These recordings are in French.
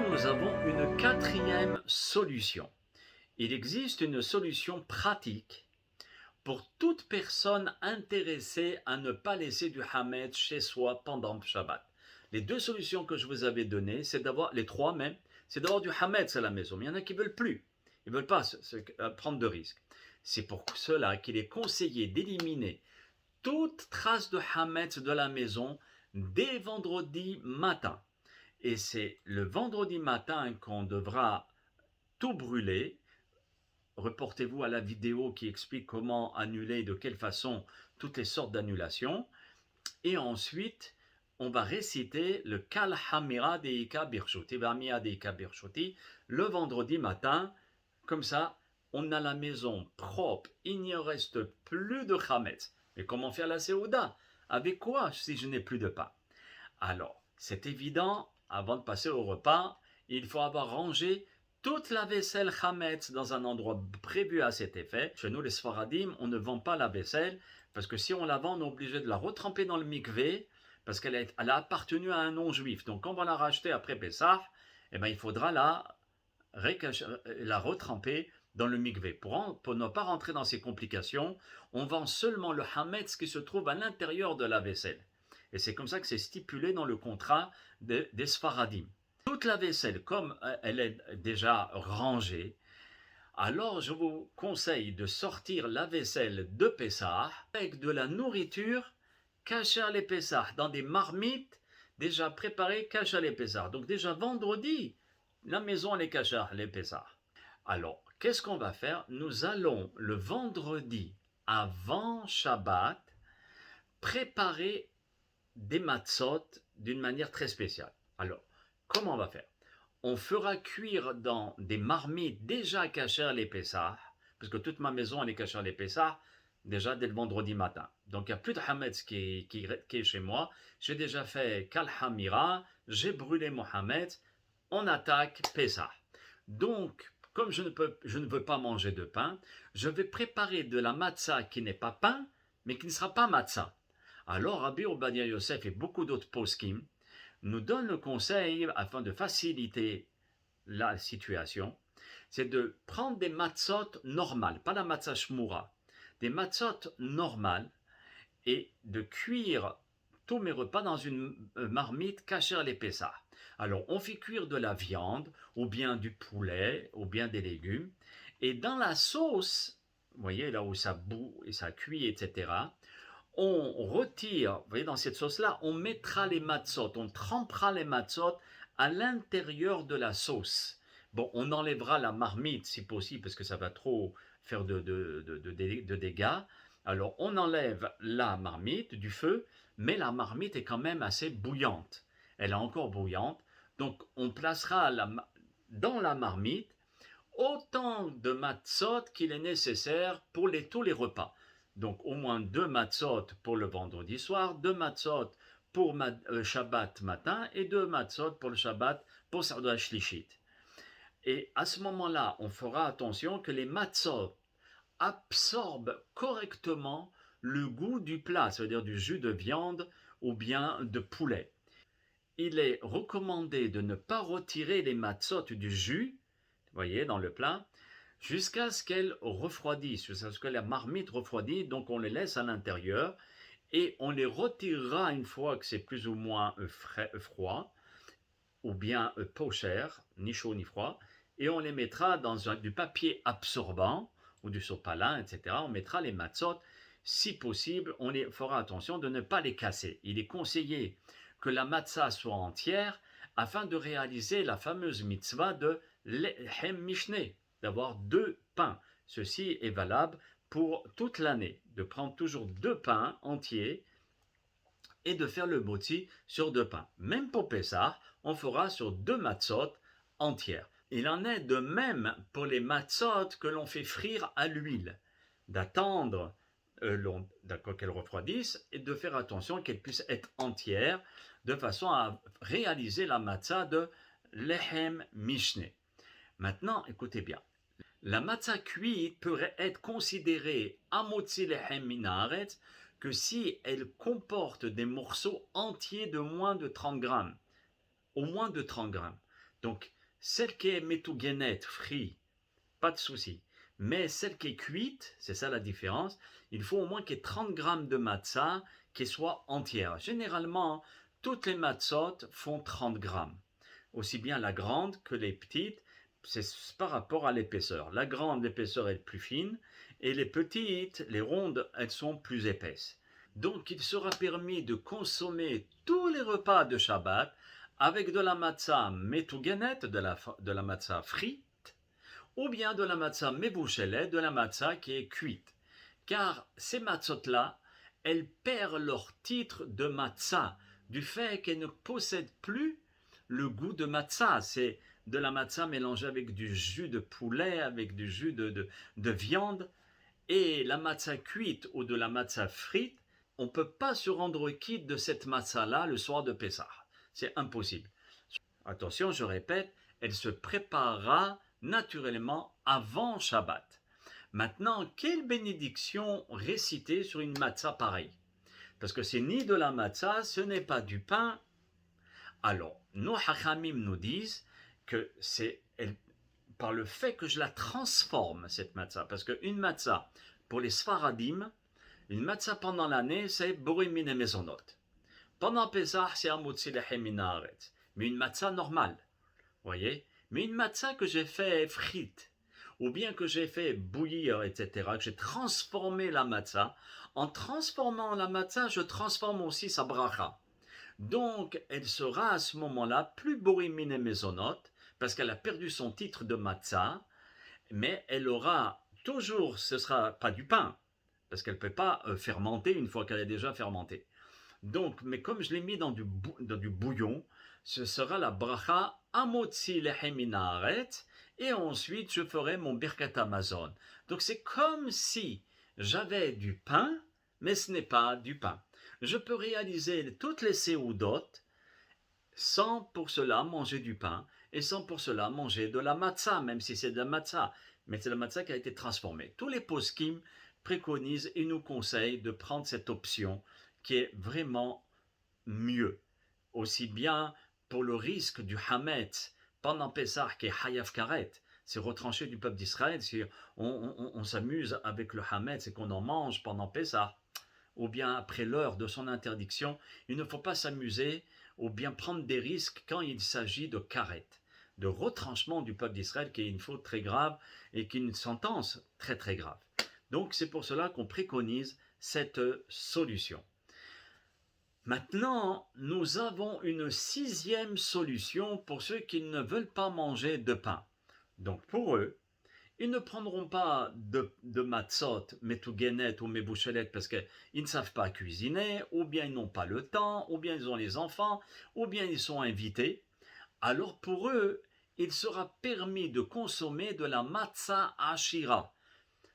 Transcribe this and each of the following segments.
nous avons une quatrième solution. Il existe une solution pratique pour toute personne intéressée à ne pas laisser du hametz chez soi pendant le Shabbat. Les deux solutions que je vous avais données, c'est d'avoir, les trois même, c'est d'avoir du hametz à la maison. Mais il y en a qui ne veulent plus. Ils ne veulent pas prendre de risques. C'est pour cela qu'il est conseillé d'éliminer toute trace de hametz de la maison dès vendredi matin. Et c'est le vendredi matin qu'on devra tout brûler. Reportez-vous à la vidéo qui explique comment annuler, de quelle façon, toutes les sortes d'annulations. Et ensuite, on va réciter le Kal Hamira Deika Birshoti, Vamia Deika Birshoti, le vendredi matin. Comme ça, on a la maison propre, il n'y reste plus de chametz. Mais comment faire la Séouda? Avec quoi si je n'ai plus de pain? Alors, c'est évident, avant de passer au repas, il faut avoir rangé toute la vaisselle chametz dans un endroit prévu à cet effet. Chez nous, les Sfaradim, on ne vend pas la vaisselle parce que si on la vend, on est obligé de la retremper dans le mikvé parce qu'elle a appartenu à un non-juif. Donc, quand on va la racheter après Pessah, il faudra la retremper dans le mikvé. Pour ne pas rentrer dans ces complications, on vend seulement le hametz qui se trouve à l'intérieur de la vaisselle. Et c'est comme ça que c'est stipulé dans le contrat des Sfaradim. Toute la vaisselle, comme elle est déjà rangée, alors je vous conseille de sortir la vaisselle de Pessah avec de la nourriture kasher les Pessah, dans des marmites déjà préparées kasher les Pessah. Donc déjà vendredi, la maison elle est kasher les Pessah. Alors, qu'est-ce qu'on va faire? Nous allons le vendredi avant Shabbat préparer des matzot d'une manière très spéciale. Alors, comment on va faire? On fera cuire dans des marmites déjà kasher les Pessah, parce que toute ma maison elle est kasher les Pessah, déjà dès le vendredi matin. Donc il n'y a plus de hametz qui est chez moi. J'ai déjà fait Kal Hamira, j'ai brûlé mon hametz, on attaque Pessah. Donc, comme je ne veux pas manger de pain, je vais préparer de la matzah qui n'est pas pain, mais qui ne sera pas matzah. Alors Rabbi Obadia Yosef et beaucoup d'autres poskim nous donnent le conseil, afin de faciliter la situation, c'est de prendre des matzot normales, pas la matzah shmura, des matzot normales, et de cuire tous mes repas dans une marmite kasher les Pessah. Alors on fait cuire de la viande, ou bien du poulet, ou bien des légumes, et dans la sauce, vous voyez là où ça bout et ça cuit, etc., on retire, vous voyez, dans cette sauce-là, on mettra les matzot, on trempera les matzot à l'intérieur de la sauce. Bon, on enlèvera la marmite si possible, parce que ça va trop faire de dégâts. Alors, on enlève la marmite du feu, mais la marmite est quand même assez bouillante. Elle est encore bouillante. Donc, on placera dans la marmite autant de matzot qu'il est nécessaire pour tous les repas. Donc au moins 2 matzot pour le vendredi soir, 2 matzot pour Shabbat matin et 2 matzot pour le Shabbat pour Seuda Shlishit. Et à ce moment-là, on fera attention que les matzot absorbent correctement le goût du plat, c'est-à-dire du jus de viande ou bien de poulet. Il est recommandé de ne pas retirer les matzot du jus, vous voyez, dans le plat, jusqu'à ce qu'elles refroidissent, jusqu'à ce que la marmite refroidisse, donc on les laisse à l'intérieur et on les retirera une fois que c'est plus ou moins froid, ou bien pas cher, ni chaud ni froid, et on les mettra dans du papier absorbant, ou du sopalin, etc. On mettra les matzot, si possible, on les fera attention de ne pas les casser. Il est conseillé que la matzah soit entière afin de réaliser la fameuse mitzvah de lehem mishne, d'avoir 2 pains. Ceci est valable pour toute l'année, de prendre toujours 2 pains entiers et de faire le motzi sur 2 pains. Même pour Pessah, on fera sur 2 matzot entières. Il en est de même pour les matzot que l'on fait frire à l'huile, d'attendre qu'elles refroidissent et de faire attention qu'elles puissent être entières de façon à réaliser la matzah de lehem mishne. Maintenant, écoutez bien. La matzah cuite pourrait être considérée amotzi lehem minaretz que si elle comporte des morceaux entiers de moins de 30 grammes. Au moins de 30 grammes. Donc, Celle qui est metouguenette, free, pas de souci. Mais celle qui est cuite, c'est ça la différence, il faut au moins qu'il y ait 30 grammes de matzah qui soit entière. Généralement, toutes les matzot font 30 grammes. Aussi bien la grande que les petites, c'est par rapport à l'épaisseur. La grande, l'épaisseur est plus fine, et les petites, les rondes, elles sont plus épaisses. Donc il sera permis de consommer tous les repas de Shabbat avec de la matzah metouganet, de la matzah frite, ou bien de la matzah mebouchelet, de la matzah qui est cuite. Car ces matzot-là, elles perdent leur titre de matzah du fait qu'elles ne possèdent plus le goût de matzah. C'est de la matzah mélangée avec du jus de poulet, avec du jus de viande. Et la matzah cuite ou de la matzah frite, on ne peut pas se rendre quitte de cette matzah-là le soir de Pessah. C'est impossible. Attention, je répète, elle se préparera naturellement avant Shabbat. Maintenant, quelle bénédiction réciter sur une matzah pareille? Parce que c'est ni de la matzah, ce n'est pas du pain. Alors, nos hachamim nous disent que c'est par le fait que je la transforme, cette matzah. Parce qu'une matzah, pour les Sfaradim, une matzah pendant l'année, c'est Borim et Mezonot. Pendant Pesach, c'est Amotzi Lechem min haaretz. Mais une matzah normale, voyez. Mais une matzah que j'ai fait frite, ou bien que j'ai fait bouillir, etc., que j'ai transformé la matzah, en transformant la matzah, je transforme aussi sa bracha. Donc, elle sera à ce moment-là plus Borim et Mezonot, parce qu'elle a perdu son titre de matzah, mais elle aura toujours, ce ne sera pas du pain, parce qu'elle ne peut pas fermenter une fois qu'elle est déjà fermentée. Donc, mais comme je l'ai mis dans du bouillon, ce sera la bracha Amotzi Lechem min haaretz, et ensuite je ferai mon Birkat Hamazon. Donc c'est comme si j'avais du pain, mais ce n'est pas du pain. Je peux réaliser toutes les séoudotes sans pour cela manger du pain, et sans pour cela manger de la matzah, même si c'est de la matzah. Mais c'est la matzah qui a été transformée. Tous les poskim préconisent et nous conseillent de prendre cette option qui est vraiment mieux. Aussi bien pour le risque du hametz pendant Pessah qui est hayav karet, c'est retranché du peuple d'Israël. Si on s'amuse avec le hametz et qu'on en mange pendant Pessah, ou bien après l'heure de son interdiction, il ne faut pas s'amuser ou bien prendre des risques quand il s'agit de karet, de retranchement du peuple d'Israël, qui est une faute très grave et qui est une sentence très très grave. Donc c'est pour cela qu'on préconise cette solution. Maintenant, nous avons une sixième solution pour ceux qui ne veulent pas manger de pain. Donc pour eux, ils ne prendront pas de matzot, metouguenet ou mebouchelet parce qu'ils ne savent pas cuisiner, ou bien ils n'ont pas le temps, ou bien ils ont les enfants, ou bien ils sont invités. Alors pour eux, il sera permis de consommer de la matzah ashira,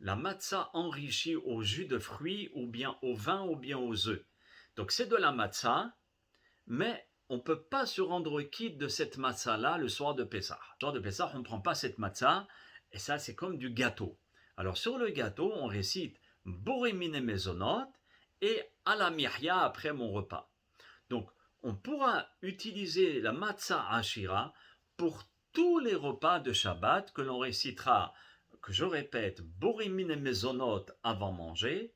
la matzah enrichie au jus de fruits, ou bien au vin, ou bien aux œufs. Donc c'est de la matzah, mais on ne peut pas se rendre quitte de cette matzah-là le soir de Pessah. Le soir de Pessah, on ne prend pas cette matzah, et ça c'est comme du gâteau. Alors sur le gâteau, on récite Borimine Mezonot et Alamihya après mon repas. Donc on pourra utiliser la matzah ashira pour tous les repas de Shabbat que l'on récitera, que je répète, Borimine Mezonot avant manger,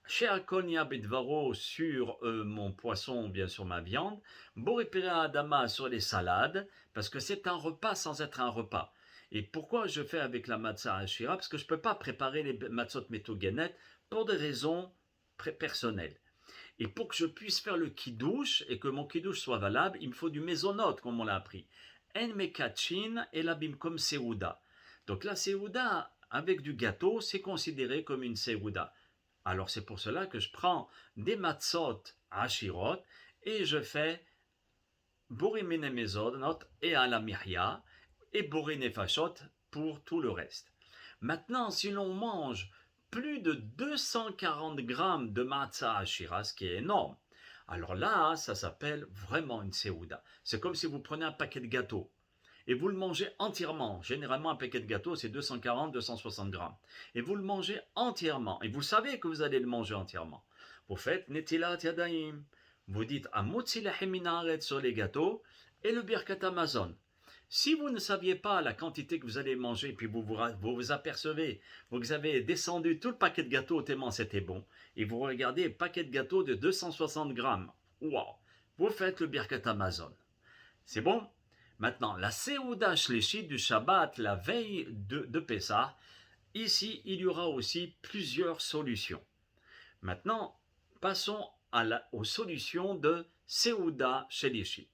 Sheakonia Bedvaro sur mon poisson ou bien sur ma viande, Boripera Adama sur les salades, parce que c'est un repas sans être un repas. Et pourquoi je fais avec la matzah ashira? Parce que je ne peux pas préparer les matzot metouguenet pour des raisons personnelles. Et pour que je puisse faire le kiddush et que mon kiddush soit valable, il me faut du mésonote, comme on l'a appris. En mekachin et la bimkom seouda. Donc la seouda avec du gâteau, c'est considéré comme une seouda. Alors c'est pour cela que je prends des matzot ashirot et je fais borimine mezonot et alamihya et borine fachot pour tout le reste. Maintenant, si l'on mange plus de 240 grammes de matzah ashira, ce qui est énorme, alors là, ça s'appelle vraiment une seouda. C'est comme si vous prenez un paquet de gâteaux et vous le mangez entièrement. Généralement, un paquet de gâteaux, c'est 240-260 grammes. Et vous le mangez entièrement. Et vous savez que vous allez le manger entièrement. Vous faites netilat yadayim. Vous dites amotzi lechem min haaretz sur les gâteaux et le birkat Hamazon. Si vous ne saviez pas la quantité que vous allez manger, puis vous apercevez, vous avez descendu tout le paquet de gâteaux tellement c'était bon, et vous regardez le paquet de gâteaux de 260 grammes. Waouh! Vous faites le Birkat Amazon. C'est bon? Maintenant, la Seouda Shleshit du Shabbat, la veille de Pessah, ici, il y aura aussi plusieurs solutions. Maintenant, passons aux solutions de Seouda Shleshit.